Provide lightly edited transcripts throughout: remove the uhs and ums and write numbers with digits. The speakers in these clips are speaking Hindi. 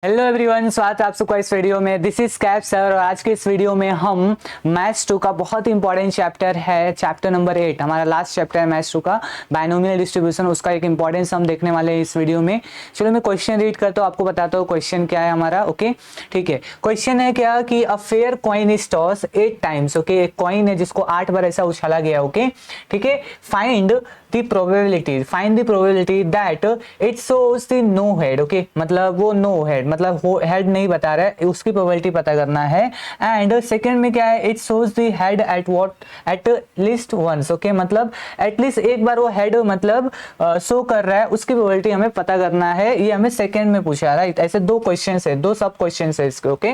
हेलो एवरीवन, स्वागत है आप सबका इस वीडियो में। दिस इज कैप सर और आज के इस वीडियो में हम मैथ्स 2 का बहुत इंपॉर्टेंट चैप्टर है, चैप्टर नंबर 8, हमारा लास्ट चैप्टर है मैथ्स 2 का, बायनोमियल डिस्ट्रीब्यूशन। उसका एक इंपॉर्टेंस हम देखने वाले हैं इस वीडियो में। चलो मैं क्वेश्चन रीड करता हूँ, आपको बताता हूँ क्वेश्चन क्या है हमारा। ओके ठीक है, क्वेश्चन है क्या कि a fair coin is toss 8 times. Okay, एक कॉइन है जिसको 8 बार ऐसा उछाला गया। ओके ठीक है, find the probability that it shows the no head. Okay, मतलब वो नो हेड, मतलब वो हेड नहीं बता रहा है, उसकी प्रोबेबिलिटी पता करना है। एंड सेकंड में क्या है, it shows the head at least once. Okay, मतलब एटलीस्ट एक बार वो हेड मतलब शो कर रहा है, उसकी प्रोबेबिलिटी हमें पता करना है। ये हमें सेकंड में पूछा, राइट। ऐसे दो क्वेश्चन है, दो सब क्वेश्चन है इसके। ओके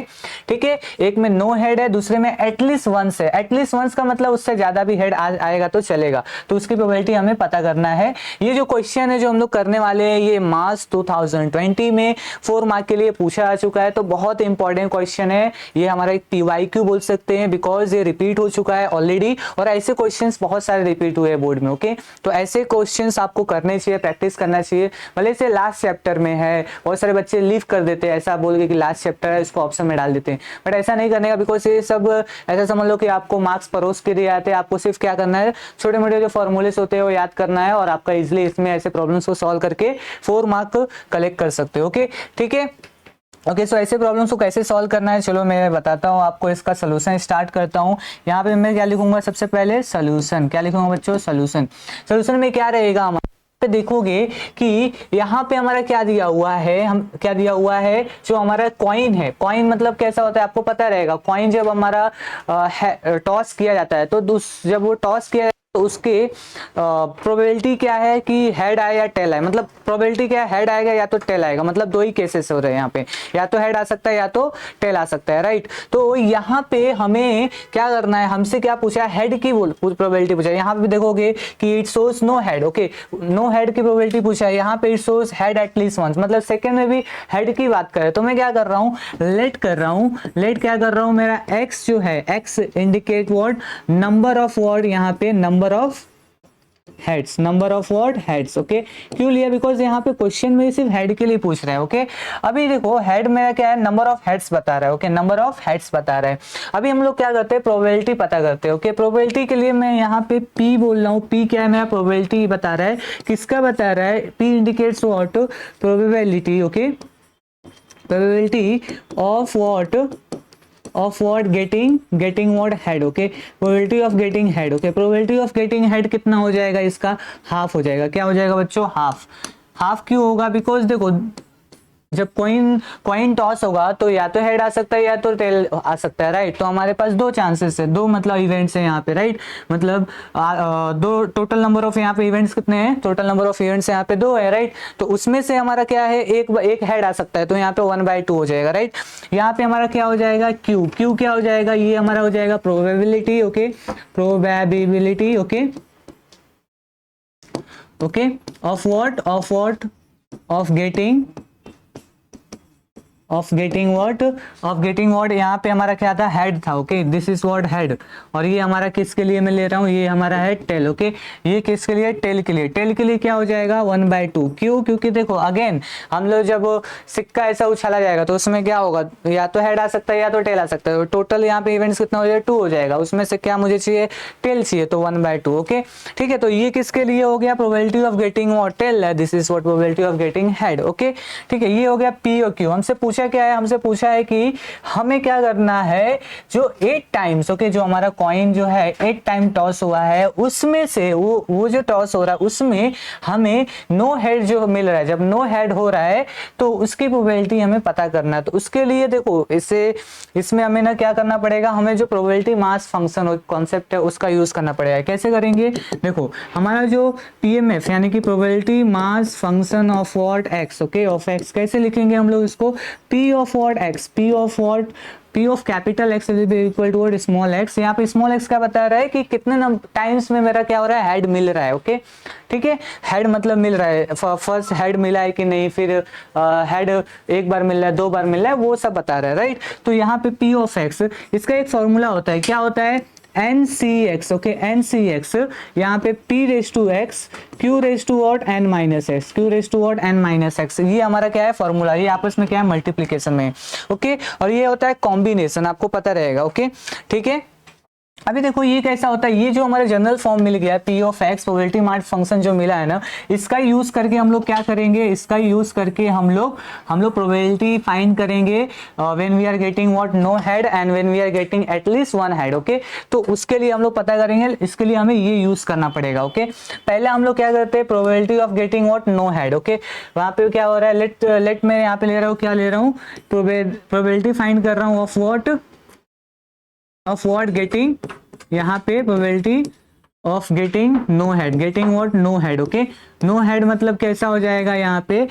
ठीक है, एक में नो हेड है, दूसरे में एटलीस्ट वंस है। एटलीस्ट वंस का मतलब उससे ज्यादा भी हेड आएगा तो चलेगा, तो उसकी प्रोबेबिलिटी हमें पता करना है। ये जो क्वेश्चन है जो हम लोग करने वाले हैं, ये मार्च 2020 में 4 मार्क के लिए पूछा जा चुका है, तो बहुत इंपॉर्टेंट क्वेश्चन है। ये हमारा एक पीवाईक्यू बोल सकते हैं, बिकॉज ये रिपीट हो चुका है ऑलरेडी, और ऐसे क्वेश्चंस बहुत सारे रिपीट हुए हैं बोर्ड में। ओके, तो ऐसे क्वेश्चंस आपको करने चाहिए, प्रैक्टिस करना चाहिए। भले से लास्ट चैप्टर में है, बहुत सारे बच्चे लीव कर देते हैं ऐसा बोल के कि लास्ट चैप्टर है, इसको ऑप्शन में डाल देते हैं, बट ऐसा नहीं करने का, बिकॉज ये सब ऐसा समझ लो कि आपको मार्क्स परोस के दिए जाते हैं। आपको सिर्फ क्या करना है, छोटे मोटे जो फॉर्मूलेस होते हैं वो याद करना है, और आपका इजिली इसमें ऐसे प्रॉब्लम्स को सॉल्व करके 4 मार्क कलेक्ट कर सकते हो। ओके ठीक है, ओके सो ऐसे प्रॉब्लम्स को कैसे सॉल्व करना है, चलो मैं बताता हूँ आपको। इसका सोल्यूशन स्टार्ट करता हूँ। यहाँ पे मैं क्या लिखूंगा, सबसे पहले सोल्यूशन। क्या लिखूंगा बच्चों, सोल्यूशन। सोल्यूशन में क्या रहेगा हमारा, पे देखोगे कि यहाँ पे हमारा क्या दिया हुआ है, हम क्या दिया हुआ है, जो हमारा कॉइन है। कॉइन मतलब कैसा होता है आपको पता रहेगा। कॉइन जब हमारा टॉस किया जाता है, तो जब वो टॉस किया तो उसके प्रोबेबिलिटी क्या है कि हेड आए या टेल आए। मतलब प्रोबेबिलिटी क्या है, हेड आएगा या तो टेल आएगा। मतलब दो ही केसेस हो रहे हैं यहाँ पे, या तो हेड आ सकता है या तो टेल आ सकता है, राइट। तो यहाँ पे हमें क्या करना है, हमसे क्या पूछा, हेड की प्रोबेबिलिटी पूछा है। यहाँ पे देखोगे कि it shows no head. Okay, no head की प्रोबेबिलिटी पूछा है। यहाँ पे it shows head at least once, मतलब सेकंड में भी हेड की बात करें। तो मैं क्या कर रहा हूँ, लेट कर रहा हूँ, लेट क्या कर रहा हूँ, मेरा एक्स जो है, x indicate word, number of word, यहाँ पे number of heads, number of word heads. Okay, क्यों लिया, बिकॉज यहाँ पे क्वेश्चन में सिर्फ हेड के लिए पूछ रहा है। ओके, अभी देखो हेड मेरा क्या है, नंबर ऑफ हेड्स बता रहा है। ओके, नंबर ऑफ हेड्स बता रहा है। अभी हम लोग क्या करते हैं, प्रोबेबिलिटी पता करते हैं। ओके, प्रोबेबिलिटी के लिए मैं यहाँ पे पी बोल रहा हूँ। पी क्या है, मेरा प्रोबेबिलिटी बता रहा है। किसका बता रहा है, P indicates what, probability. Okay, probability of what, getting what, head. Okay, probability of getting head. Okay, probability of getting head कितना हो जाएगा, इसका हाफ हो जाएगा। क्या हो जाएगा बच्चों, हाफ। हाफ क्यों होगा, बिकॉज देखो जब कॉइन टॉस होगा तो या तो हेड आ सकता है या तो टेल आ सकता है, राइट। तो हमारे पास दो चांसेस है, दो मतलब इवेंट्स है यहाँ पे, राइट। मतलब दो टोटल नंबर ऑफ यहाँ पे इवेंट्स कितने हैं, टोटल नंबर ऑफ इवेंट्स यहाँ पे 2 है, राइट। तो उसमें से हमारा क्या है, एक हेड आ सकता है, तो यहाँ पे 1/2 हो जाएगा, राइट। यहाँ पे हमारा क्या हो जाएगा, क्यू क्या हो जाएगा, ये हमारा हो जाएगा probability. Okay, probability. Okay okay, of what, of getting word. यहाँ पे हमारा क्या था, हेड था। Okay, this is word head, और ये हमारा किसके लिए मैं ले रहा हूँ, ये हमारा है टेल। ओके, ये किसके लिए, टेल के लिए। टेल के लिए क्या हो जाएगा, 1/2। क्यों, क्योंकि देखो अगेन हम लोग जब सिक्का ऐसा उछाला जाएगा तो उसमें क्या होगा, या तो हेड आ सकता है या तो टेल आ सकता है। टोटल यहाँ पे इवेंट्स कितना हो जाएगा, 2 हो जाएगा। उसमें से क्या मुझे चाहिए, टेल चाहिए, तो 1/2। ओके ठीक है, तो ये किसके लिए हो गया, probability of getting what, tell, this is what probability of getting head. Okay ठीक है, ये हो गया पी और क्यू। हमसे पूछा क्या है, हमसे पूछा है कि हमें क्या करना है, जो 8 टाइम्स, ओके, जो हमारा कॉइन जो है 8 टाइम टॉस हुआ है, उसमें से वो जो टॉस हो रहा है उसमें हमें नो हेड जो मिल रहा है। जब नो हेड हो रहा है तो उसकी प्रोबेबिलिटी हमें पता करना है। तो उसके लिए देखो इसमें हमें ना क्या करना पड़ेगा, हमें जो प्रोबेबिलिटी मास फंक्शन कॉन्सेप्ट है उसका यूज करना पड़ेगा। कैसे करेंगे, देखो हमारा जो पीएमएफ यानी कि probability mass function of what, x. Okay, of x कैसे लिखेंगे हम लोग इसको, P of what x, P of capital X is equal to what, small x। यहाँ पे स्मॉल x क्या बता रहा है कि कितने टाइम्स में मेरा क्या हो रहा है, हेड मिल रहा है। ओके ठीक है, हेड मतलब मिल रहा है, फर्स्ट हेड मिला है कि नहीं, फिर हेड एक बार मिल रहा है, 2 बार मिल रहा है, वो सब बता रहा है, राइट। तो यहाँ पे P of x, इसका एक फॉर्मूला होता है, क्या होता है, n C x, okay n C x, यहाँ पे p raise to x q raise to what n minus x, q raise to what n minus x, ये हमारा क्या है फॉर्मूला, ये आपस में क्या है मल्टीप्लीकेशन में, ओके और ये होता है कॉम्बिनेशन, आपको पता रहेगा, ओके ठीक है। अभी देखो ये कैसा होता है, ये जो हमारा जनरल फॉर्म मिल गया P of x probability mart function जो मिला है ना, इसका यूज करके हम लोग क्या करेंगे, इसका यूज करके हम लोग प्रोबेबिलिटी फाइंड करेंगे when we are getting what no head and when we are getting at least one head, okay. तो उसके लिए हम लोग पता करेंगे, इसके लिए हमें ये यूज करना पड़ेगा, ओके। पहले हम लोग क्या करते हैं, probability of getting what no head, okay. वहां पे क्या हो रहा है, लेट मैं यहाँ पे ले रहा हूँ, क्या ले रहा हूँ, प्रोबेबिलिटी फाइंड कर रहा हूँ ऑफ व्हाट गेटिंग, यहाँ पे probability of getting no head, getting what no head, okay. No head मतलब कैसा हो जाएगा, यहाँ पे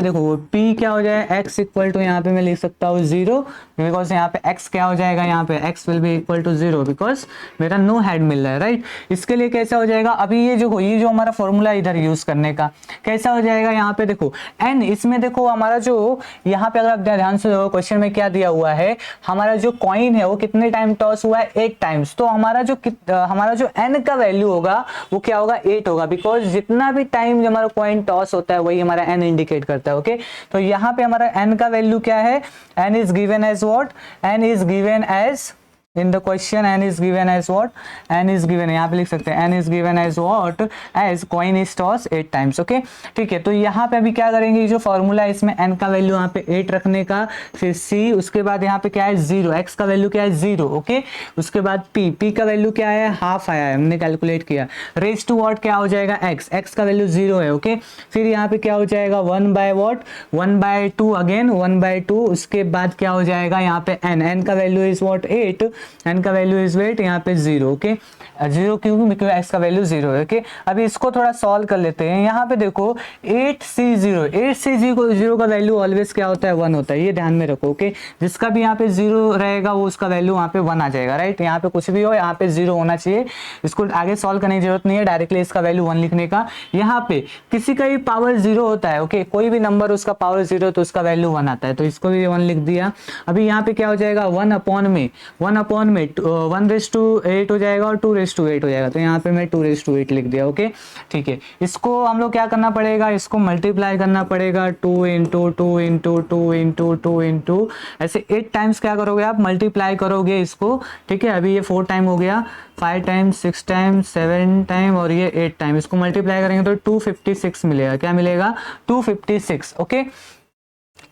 देखो p क्या हो जाएगा, x इक्वल टू, यहाँ पे मैं लिख सकता हूँ 0, बिकॉज यहाँ पे x क्या हो जाएगा, यहाँ पे x will be equal to 0 because मेरा नो हेड मिल रहा है, राइट। इसके लिए कैसा हो जाएगा, अभी ये जो हमारा फॉर्मूला इधर यूज करने का कैसा हो जाएगा, यहाँ पे देखो n, इसमें देखो हमारा जो यहाँ पे अगर आप ध्यान से देखो क्वेश्चन में क्या दिया हुआ है, हमारा जो कॉइन है वो कितने टाइम टॉस हुआ है, 8 टाइम्स। तो हमारा जो n का वैल्यू होगा वो क्या होगा, 8 होगा, बिकॉज जितना भी टाइम जो हमारा कॉइन टॉस होता है वही हमारा n इंडिकेट करता है, ओके। तो यहाँ पे हमारा n का वैल्यू क्या है, n is given as what, n is given as in the question n is given as what, n is given, यहाँ पे लिख सकते हैं n is given as what, as coin is tossed 8 times, okay ठीक है। तो यहाँ पे अभी क्या करेंगे, जो फॉर्मूला है इसमें n का वैल्यू यहाँ पे 8 रखने का, फिर c, उसके बाद यहाँ पे क्या है 0, x का वैल्यू क्या है 0, ओके। उसके बाद p का वैल्यू क्या है, हाफ आया है, हमने कैलकुलेट किया, रेस टू व्हाट क्या हो जाएगा x का वैल्यू 0 है, ओके। फिर यहाँ पे क्या हो जाएगा 1 by what, 1 by 2, again 1 by 2, उसके बाद क्या हो जाएगा यहाँ पे n का वैल्यू इज व्हाट 8, n का वैल्यू इज वेट यहाँ पे 0, ओके 0 क्यों, बिकॉज x का वैल्यू 0 है, ओके। अभी इसको थोड़ा सॉल्व कर लेते हैं, यहाँ पे देखो 8c0 का वैल्यू ऑलवेज क्या होता है 1 होता है, ये ध्यान में रखो, ओके। जिसका भी यहाँ पे 0 रहेगा वो उसका वैल्यू वहाँ पे 1 आ जाएगा, राइट। यहाँ पे कुछ भी हो यहाँ पे 0 होना चाहिए, इसको आगे सॉल्व करने की जरूरत नहीं है, डायरेक्टली इसका वैल्यू 1 लिखने का। यहाँ पे किसी का भी पावर 0 होता है, ओके, कोई भी नंबर उसका पावर 0 तो उसका वैल्यू 1 आता है, तो इसको भी 1 लिख दिया। अभी यहाँ पे क्या हो जाएगा 1 अपॉन में 1/8 हो जाएगा और 2/8 हो जाएगा, तो यहाँ पे मैं 2/8 लिख दिया, ओके ठीक है। इसको हम लोग क्या करना पड़ेगा, इसको मल्टीप्लाई करना पड़ेगा, 2 इंटू 2 इंटू 2 इंटू 2 इंटू, ऐसे 8 टाइम्स क्या करोगे आप, मल्टीप्लाई करोगे इसको, ठीक है। अभी ये 4 टाइम हो गया, 5 टाइम, 6 टाइम, 7 टाइम और ये 8 टाइम, इसको मल्टीप्लाई करेंगे तो 256 मिलेगा, क्या मिलेगा 256, ओके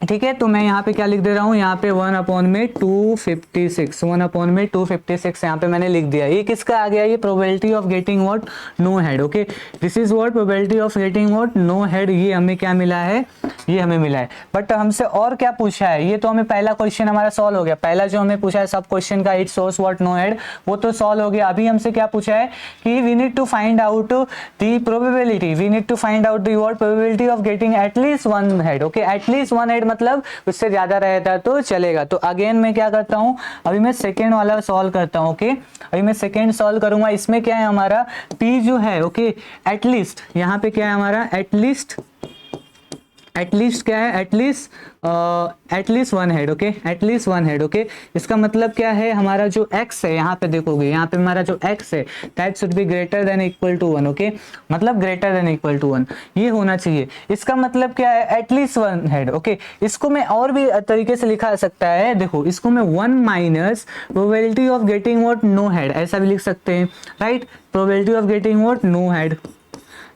ठीक है। तो मैं यहाँ पे क्या लिख दे रहा हूँ, यहाँ पे 1 अपॉन में 256, 1 अपॉन में 256 यहाँ पे मैंने लिख दिया। ये किसका आ गया, ये probability of getting what no head, okay. This is what probability of getting what no head, ये हमें क्या मिला है, ये हमें मिला है। बट हमसे और क्या पूछा है, ये तो हमें पहला क्वेश्चन हमारा सॉल्व हो गया, पहला जो हमें पूछा है सब क्वेश्चन का it shows what no head, वो तो सॉल्व हो गया। अभी हमसे क्या पूछा है कि we need to find out the probability, we need to find out the what probability of getting at least one head, okay. At least one head मतलब उससे ज्यादा रहता तो चलेगा। तो अगेन मैं क्या करता हूं, अभी मैं सेकेंड वाला सॉल्व करता हूं, ओके। अभी मैं सेकेंड सॉल्व करूंगा, इसमें क्या है हमारा p जो है, ओके एटलीस्ट, यहाँ पे क्या है हमारा एटलीस्ट क्या है, at least one head, okay at least one head, okay. इसका मतलब क्या है, हमारा जो x है यहाँ पे देखोगे, यहाँ पे हमारा जो x है that should be greater than equal to 1, okay, मतलब ग्रेटर देन इक्वल टू 1 ये होना चाहिए। इसका मतलब क्या है, एटलीस्ट वन हेड, ओके। इसको मैं और भी तरीके से लिखा सकता है, देखो इसको मैं 1 minus probability of getting what no head ऐसा भी लिख सकते हैं, right. Probability of getting what no head,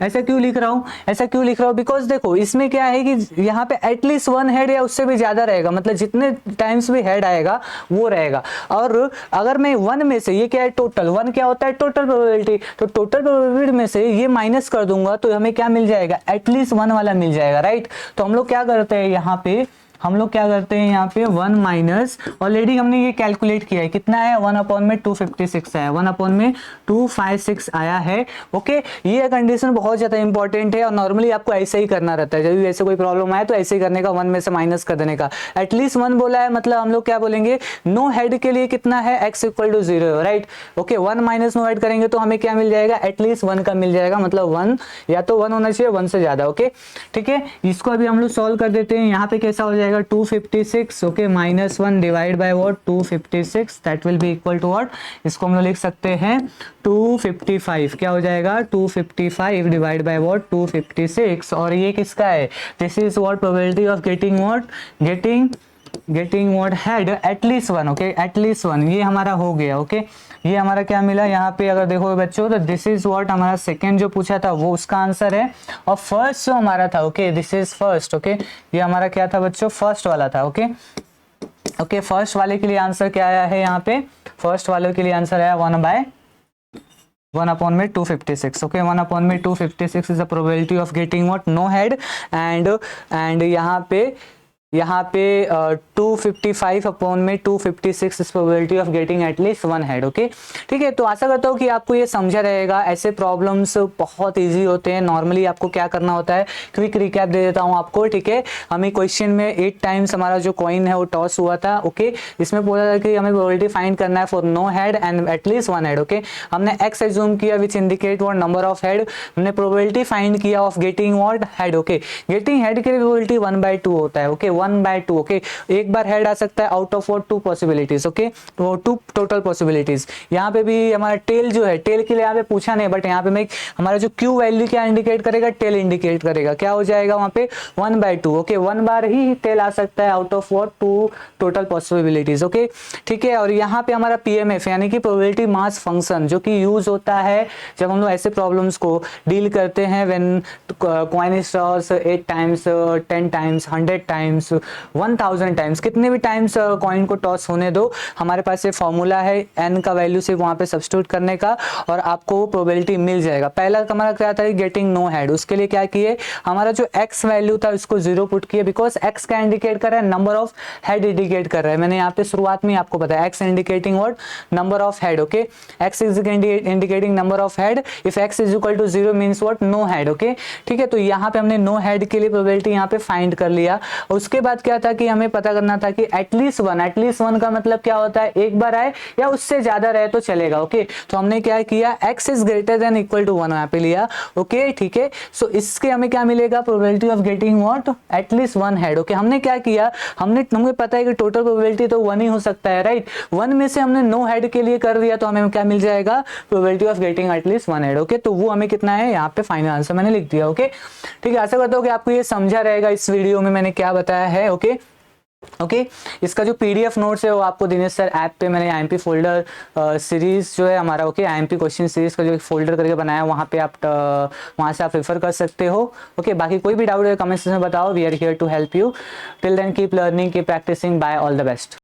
ऐसा क्यों लिख रहा हूं, बिकॉज देखो इसमें क्या है कि यहाँ पे एटलीस्ट वन हेड या उससे भी ज्यादा रहेगा, मतलब जितने टाइम्स भी हेड आएगा वो रहेगा। और अगर मैं 1 में से, ये क्या है टोटल, 1 क्या होता है टोटल प्रोबेबिलिटी, तो टोटल प्रोबेबिलिटी में से ये माइनस कर दूंगा तो हमें क्या मिल जाएगा, एटलीस्ट 1 वाला मिल जाएगा, राइट। तो हम लोग क्या करते हैं यहाँ पे, यहाँ पे 1 माइनस, ऑलरेडी हमने ये कैलकुलेट किया है, कितना है 1 अपॉन में 256 आया, 1 अपॉन में 256 आया है, ओके। ये कंडीशन बहुत ज्यादा इंपॉर्टेंट है और नॉर्मली आपको ऐसे ही करना रहता है, जब भी ऐसे कोई प्रॉब्लम आए तो ऐसे ही करने का, 1 में से माइनस कर देने का। एटलीस्ट 1 बोला है मतलब हम लोग क्या बोलेंगे, नो हेड के लिए कितना है x equal to 0, right, okay. 1 minus no head करेंगे तो हमें क्या मिल जाएगा, एटलीस्ट 1 का मिल जाएगा, मतलब 1 या तो 1 होना चाहिए, 1 से ज्यादा, ओके ठीक है। इसको अभी हम लोग सॉल्व कर देते हैं। यहाँ पे कैसा हो जाएगा, जाएगा 256, okay, -1 divide by what 256, that will be equal to what, इसको हम लोग लिख सकते हैं 255, क्या हो जाएगा 255 डिवाइड बाय व्हाट 256, और ये किसका है, this is what probability of getting what, getting what head at least 1, okay, at least 1, ये हमारा हो गया, ओके। ये हमारा क्या मिला यहाँ पे, अगर देखो बच्चों, तो दिस इज व्हाट हमारा सेकंड जो पूछा था वो उसका आंसर है, और फर्स्ट जो हमारा था, okay, this is first, okay, ये हमारा क्या था बच्चों, फर्स्ट वाला था, ओके, ओके, फर्स्ट वाले के लिए आंसर क्या आया है यहाँ पे, फर्स्ट वाले के लिए आंसर आया 1/256, okay, 1/256 is the probability of getting what, no head, and यहाँ पे 255/256 is probability of getting at least 1 head, okay, ठीक है। तो आशा करता हूँ कि आपको ये समझा रहेगा। ऐसे प्रॉब्लम्स बहुत इजी होते हैं। नॉर्मली आपको क्या करना होता है, क्विक रिकैप दे देता हूँ आपको, ठीक है। हमें क्वेश्चन में 8 टाइम्स हमारा जो कॉइन है वो टॉस हुआ था, ओके। इसमें बोला था कि हमें प्रोबेबिलिटी फाइंड करना है for no head and at least 1 head, okay. हमने एक्स एज्यूम किया which indicate what number of head, हमने प्रोबेबिलिटी फाइंड किया of getting what head, okay. Getting head के लिए प्रोबेबिलिटी 1/2 होता है, ओके, 1/2, ओके। एक बार हेड आ सकता है आउट ऑफ 2 पॉसिबिलिटीज, ओके, तो 2 टोटल पॉसिबिलिटीज। यहाँ पे भी हमारा टेल जो है, टेल के लिए यहाँ पे पूछा नहीं, बट यहाँ पे मैं हमारा जो क्यू वैल्यू क्या इंडिकेट करेगा, टेल इंडिकेट करेगा, क्या हो जाएगा वहां पे 1/2, ओके। 1 बार ही टेल आ सकता है out of 2 total possibilities, okay, ठीक है। और यहाँ पे हमारा पीएमएफ यानी कि प्रोबेबिलिटी मास फंक्शन जो कि यूज होता है जब हम लोग ऐसे प्रॉब्लम्स को डील करते हैं, when coin is toss 8 times, 10 times, 100 times, 1000 times, कितने भी टाइम्स कॉइन को टॉस होने दो, हमारे पास ये फॉर्मूला है एन का वैल्यू से वहां पे सब्स्टिट्यूट करने का और आपको वो प्रोबेबिलिटी मिल जाएगा। पहला हमारा क्या था, गेटिंग नो हेड, उसके लिए क्या किए, हमारा जो एक्स वैल्यू था उसको 0 पुट किए, बिकॉज एक्स क्या इंडिकेट कर रहा है, नंबर ऑफ हेड इंडिकेट कर रहा है। मैंने यहाँ पे शुरुआत में आपको बताया x indicating what, number of head, okay. X is indicating number of head, if x is equal to 0 means what, no head, okay, ठीक है। तो यहाँ पे हमने नो हेड के लिए प्रोबेबिलिटी यहाँ पे फाइंड कर लिया। उसके बाद क्या था कि हमें पता करना था कि एटलीस्ट 1 का मतलब क्या होता है, एक बार आए या उससे ज्यादा रहे तो चलेगा, ओके। तो हमने क्या किया, x is greater than equal to 1 यहाँ पे लिया, ओके, ठीक है। सो इसके हमें क्या मिलेगा, probability of getting what, at least 1 head, okay. हमने क्या किया, हमें पता है कि टोटल प्रोबेबिलिटी तो 1 ही हो सकता है, राइट। 1 में से हमने नो हेड के लिए कर दिया तो हमें क्या मिल जाएगा, probability of getting at least 1 head, okay. तो वो हमें कितना है यहाँ पे फाइनल आंसर मैंने लिख दिया, ओके, ठीक है। आशा करता हूँ कि आपको ये समझा रहेगा इस वीडियो में मैंने क्या बताया है, ओके, ओके। इसका जो पीडीएफ नोट्स है वो आपको दिनेश सर ऐप पे मैंने आईएमपी फोल्डर सीरीज जो है हमारा, ओके, आईएमपी क्वेश्चन सीरीज का जो फोल्डर करके बनाया वहाँ पे आप वहाँ से आप रेफर कर सकते हो, ओके। बाकी कोई भी डाउट है कमेंट सेक्शन में बताओ, we are here to help you. Till then keep learning, keep practicing, bye, all the best.